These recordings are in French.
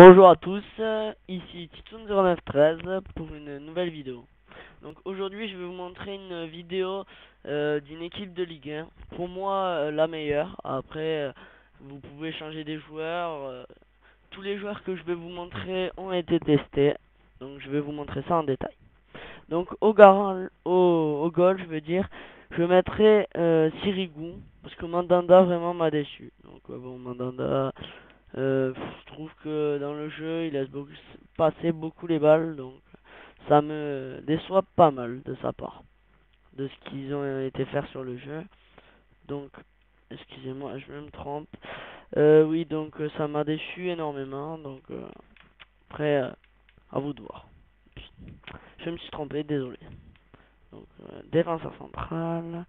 Bonjour à tous, ici Titoun0913 pour une nouvelle vidéo. Donc aujourd'hui je vais vous montrer une vidéo d'une équipe de Ligue 1. Pour moi la meilleure. Après vous pouvez changer des joueurs. Tous les joueurs que je vais vous montrer ont été testés. Donc je vais vous montrer ça en détail. Donc au goal je veux dire, je mettrai Sirigu. Parce que Mandanda vraiment m'a déçu. Donc bon, Mandanda... je trouve que dans le jeu, il laisse passer beaucoup les balles, donc ça me déçoit pas mal de sa part, de ce qu'ils ont été faire sur le jeu. Donc, excusez-moi, je me trompe. Oui, donc ça m'a déçu énormément, donc après, à vous de voir. Je me suis trompé, désolé. Donc, défenseur central,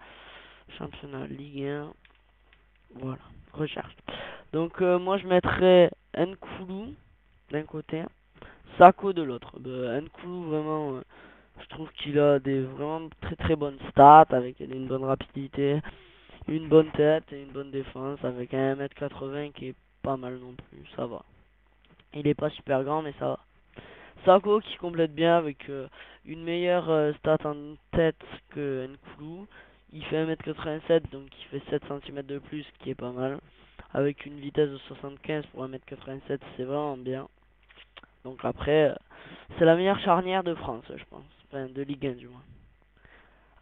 championnat Ligue 1, voilà, recherche. Donc, moi je mettrais Nkoulou d'un côté, Sako de l'autre. Nkoulou vraiment, je trouve qu'il a des vraiment très très bonnes stats avec une bonne rapidité, une bonne tête et une bonne défense avec un 1m80 qui est pas mal non plus, ça va. Il est pas super grand mais ça va. Sako qui complète bien avec une meilleure stat en tête que Nkoulou. Il fait 1m87 donc il fait 7 cm de plus qui est pas mal. Avec une vitesse de 75 pour 1m87 c'est vraiment bien. Donc après, c'est la meilleure charnière de France, je pense. Enfin, de Ligue 1 du moins.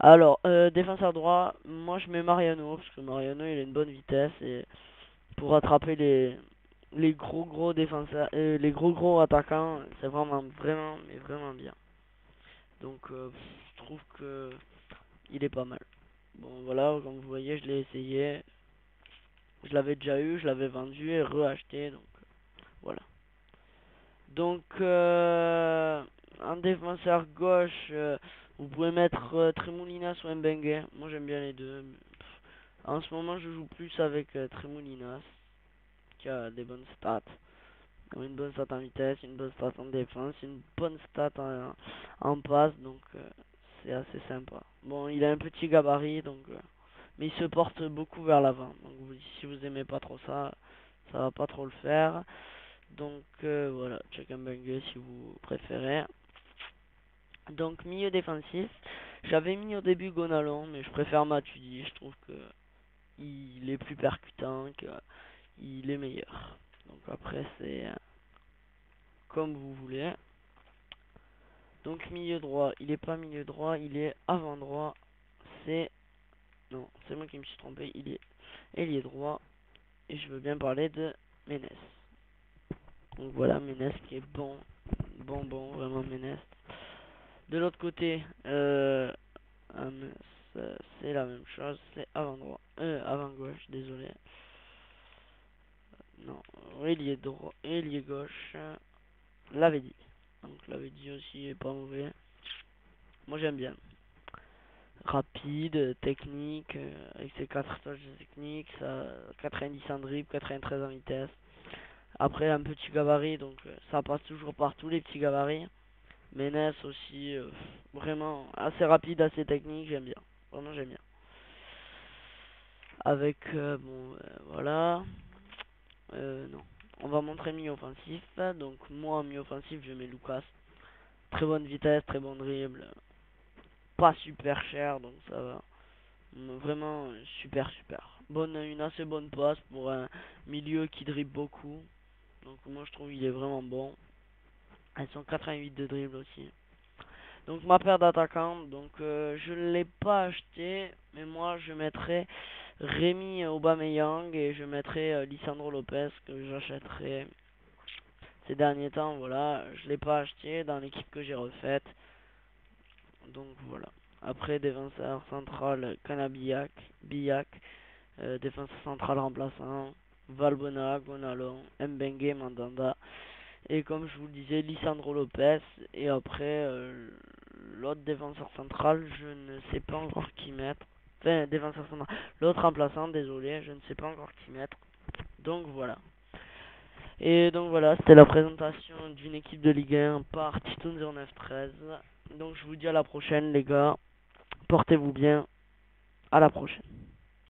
Alors, défenseur droit, moi je mets Mariano, parce que Mariano il a une bonne vitesse et pour attraper les gros défenseurs, les gros attaquants, c'est mais vraiment bien. Donc, je trouve que il est pas mal. Bon, voilà, comme vous voyez, je l'ai essayé. Je l'avais déjà eu, je l'avais vendu et reacheté, donc voilà. Donc, en défenseur gauche, vous pouvez mettre Tremoulinas ou Mbengue. Moi, j'aime bien les deux. En ce moment, je joue plus avec Tremoulinas, qui a des bonnes stats. Une bonne stat en vitesse, une bonne stat en défense, une bonne stat en passe, donc c'est assez sympa. Bon, il a un petit gabarit, donc mais il se porte beaucoup vers l'avant. Donc si vous aimez pas trop ça, ça va pas trop le faire. Donc voilà, check un banger si vous préférez. Donc milieu défensif, j'avais mis au début Gonalon, mais je préfère Matuidi. Je trouve que il est plus percutant, qu'il est meilleur. Donc après c'est comme vous voulez. Donc milieu droit, il est pas milieu droit, il est avant droit. C'est non, c'est moi qui me suis trompé. Il est ailier droit et je veux bien parler de Ménès. Donc voilà, Ménès qui est bon, vraiment Ménès. De l'autre côté, c'est la même chose, c'est avant droit, avant gauche, désolé. Non, ailier droit, ailier gauche, l'avait dit. Donc l'avait dit aussi est pas mauvais. Moi j'aime bien. Rapide, technique, avec ses 4 touches techniques, ça, 90 en dribble, 93 en vitesse. Après un petit gabarit, donc ça passe toujours par tous les petits gabarits. Ménès aussi, vraiment assez rapide, assez technique, j'aime bien. Vraiment j'aime bien. Avec, bon, voilà. Non. On va montrer mi-offensif. Donc moi en mi-offensif je mets Lucas. Très bonne vitesse, très bon dribble. Pas super cher, donc ça va. Vraiment super. Une assez bonne passe pour un milieu qui dribble beaucoup. Donc moi je trouve il est vraiment bon. Elles sont 88 de dribble aussi. Donc ma paire d'attaquants, donc je ne l'ai pas acheté, mais moi je mettrai Rémi Aubameyang et je mettrai Lisandro Lopez que j'achèterai ces derniers temps. Voilà, je l'ai pas acheté dans l'équipe que j'ai refaite. Donc voilà. Après défenseur central Canabiac, Biac, défenseur central remplaçant Valbuena, Gonalon, Mbengue, Mandanda. Et comme je vous le disais, Lisandro Lopez. Et après, l'autre défenseur central, je ne sais pas encore qui mettre. Enfin, défenseur central. L'autre remplaçant, désolé, je ne sais pas encore qui mettre. Donc voilà. Et donc voilà, c'était la présentation d'une équipe de Ligue 1 par Titoun0913. Donc je vous dis à la prochaine les gars. Portez-vous bien. À la prochaine.